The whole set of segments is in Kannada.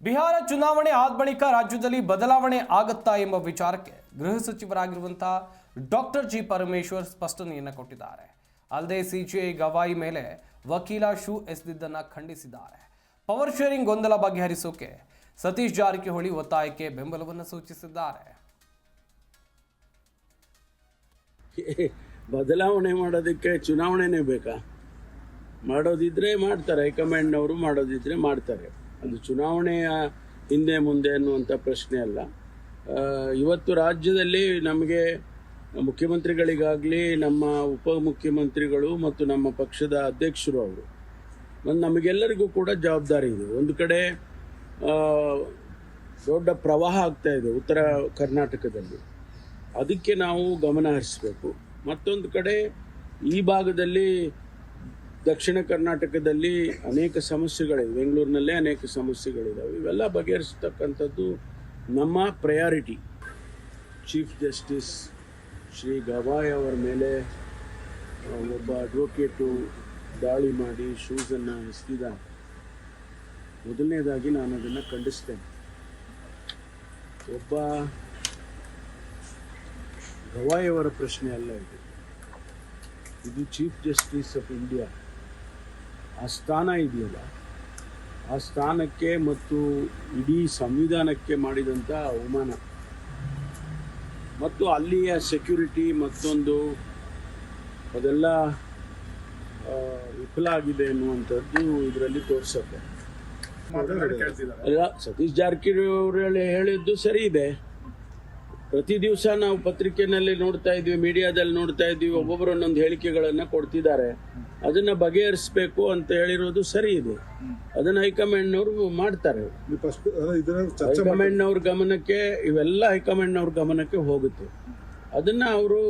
ಬಿಹಾರ ಚುನಾವಣೆ ಆದ ಬಳಿಕ ರಾಜ್ಯದಲ್ಲಿ ಬದಲಾವಣೆ ಆಗುತ್ತಾ ಎಂಬ ವಿಚಾರಕ್ಕೆ ಗೃಹ ಸಚಿವರಾಗಿರುವಂತಹ ಡಾಕ್ಟರ್ ಜಿ ಪರಮೇಶ್ವರ್ ಸ್ಪಷ್ಟನೆಯನ್ನು ಕೊಟ್ಟಿದ್ದಾರೆ. ಅಲ್ಲದೆ ಸಿಜೆಐ ಗವಾಯಿ ಮೇಲೆ ವಕೀಲ ಶೂ ಎಸೆದಿದ್ದನ್ನು ಖಂಡಿಸಿದ್ದಾರೆ. ಪವರ್ ಶೇರಿಂಗ್ ಗೊಂದಲ ಬಗೆಹರಿಸೋಕೆ ಸತೀಶ್ ಜಾರಕಿಹೊಳಿ ಒತ್ತಾಯಕ್ಕೆ ಬೆಂಬಲವನ್ನು ಸೂಚಿಸಿದ್ದಾರೆ. ಬದಲಾವಣೆ ಮಾಡೋದಕ್ಕೆ ಚುನಾವಣೆನೇ ಬೇಕಾ? ಮಾಡೋದಿದ್ರೆ ಮಾಡ್ತಾರೆ, ಹೈಕಮಾಂಡ್ನವರು ಮಾಡೋದಿದ್ರೆ ಮಾಡ್ತಾರೆ. ಅದು ಚುನಾವಣೆಯ ಹಿಂದೆ ಮುಂದೆ ಅನ್ನುವಂಥ ಪ್ರಶ್ನೆ ಅಲ್ಲ. ಇವತ್ತು ರಾಜ್ಯದಲ್ಲಿ ನಮಗೆ ಮುಖ್ಯಮಂತ್ರಿಗಳಿಗಾಗಲಿ, ನಮ್ಮ ಉಪಮುಖ್ಯಮಂತ್ರಿಗಳು ಮತ್ತು ನಮ್ಮ ಪಕ್ಷದ ಅಧ್ಯಕ್ಷರು ಅವರು ಮತ್ತು ನಮಗೆಲ್ಲರಿಗೂ ಕೂಡ ಜವಾಬ್ದಾರಿ ಇದೆ. ಒಂದು ಕಡೆ ದೊಡ್ಡ ಪ್ರವಾಹ ಆಗ್ತಾ ಇದೆ ಉತ್ತರ ಕರ್ನಾಟಕದಲ್ಲಿ, ಅದಕ್ಕೆ ನಾವು ಗಮನ ಹರಿಸಬೇಕು. ಮತ್ತೊಂದು ಕಡೆ ಈ ಭಾಗದಲ್ಲಿ ದಕ್ಷಿಣ ಕರ್ನಾಟಕದಲ್ಲಿ ಅನೇಕ ಸಮಸ್ಯೆಗಳಿವೆ, ಬೆಂಗಳೂರಿನಲ್ಲೇ ಅನೇಕ ಸಮಸ್ಯೆಗಳಿದ್ದಾವೆ. ಇವೆಲ್ಲ ಬಗೆಹರಿಸ್ತಕ್ಕಂಥದ್ದು ನಮ್ಮ priority. Chief justice Shri Gavai ಅವರ ಮೇಲೆ ಒಬ್ಬ ಅಡ್ವೊಕೇಟು ದಾಳಿ ಮಾಡಿ ಶೂಸನ್ನು ಎಸೆದಿದ, ಮೊದಲನೇದಾಗಿ ನಾನು ಅದನ್ನು ಖಂಡಿಸ್ತೇನೆ. ಒಬ್ಬ ಗವಾಯ್ ಅವರ ಪ್ರಶ್ನೆ ಅಲ್ಲ ಇದು ಚೀಫ್ ಜಸ್ಟಿಸ್ ಆಫ್ ಇಂಡಿಯಾ. ಆ ಸ್ಥಾನ ಇದೆಯಲ್ಲ, ಆ ಸ್ಥಾನಕ್ಕೆ ಮತ್ತು ಇಡೀ ಸಂವಿಧಾನಕ್ಕೆ ಮಾಡಿದಂಥ ಅವಮಾನ ಮತ್ತು ಅಲ್ಲಿಯ ಸೆಕ್ಯೂರಿಟಿ ಮತ್ತೊಂದು ಅದೆಲ್ಲ ವಿಫಲ ಆಗಿದೆ ಎನ್ನುವಂಥದ್ದು ಇದರಲ್ಲಿ ತೋರಿಸುತ್ತೆ. ಅಲ್ಲ, ಸತೀಶ್ ಜಾರಕಿಹೊಳಿ ಹೇಳಿದ್ದು ಸರಿ ಇದೆ. ಪ್ರತಿ ದಿವಸ ನಾವು ಪತ್ರಿಕೆಯಲ್ಲಿ ನೋಡ್ತಾ ಇದ್ವಿ, ಮೀಡಿಯಾದಲ್ಲಿ ನೋಡ್ತಾ ಇದ್ವಿ, ಒಬ್ಬೊಬ್ಬರು ಒಂದೊಂದು ಹೇಳಿಕೆಗಳನ್ನು ಕೊಡ್ತಿದ್ದಾರೆ. ಅದನ್ನ ಬಗೆಹರಿಸಬೇಕು ಅಂತ ಹೇಳಿರೋದು ಸರಿ ಇದೆ. ಅದನ್ನ ಹೈಕಮಾಂಡ್ನವರು ಮಾಡ್ತಾರೆ. ಹೈಕಮಾಂಡ್ನವ್ರ ಗಮನಕ್ಕೆ ಇವೆಲ್ಲ ಹೈಕಮಾಂಡ್ನವ್ರ ಗಮನಕ್ಕೆ ಹೋಗುತ್ತೆ. ಅದನ್ನ ಅವರು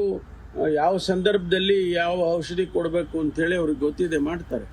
ಯಾವ ಸಂದರ್ಭದಲ್ಲಿ ಯಾವ ಔಷಧಿ ಕೊಡಬೇಕು ಅಂತ ಹೇಳಿ ಅವ್ರಿಗೆ ಗೊತ್ತಿದೆ, ಮಾಡ್ತಾರೆ.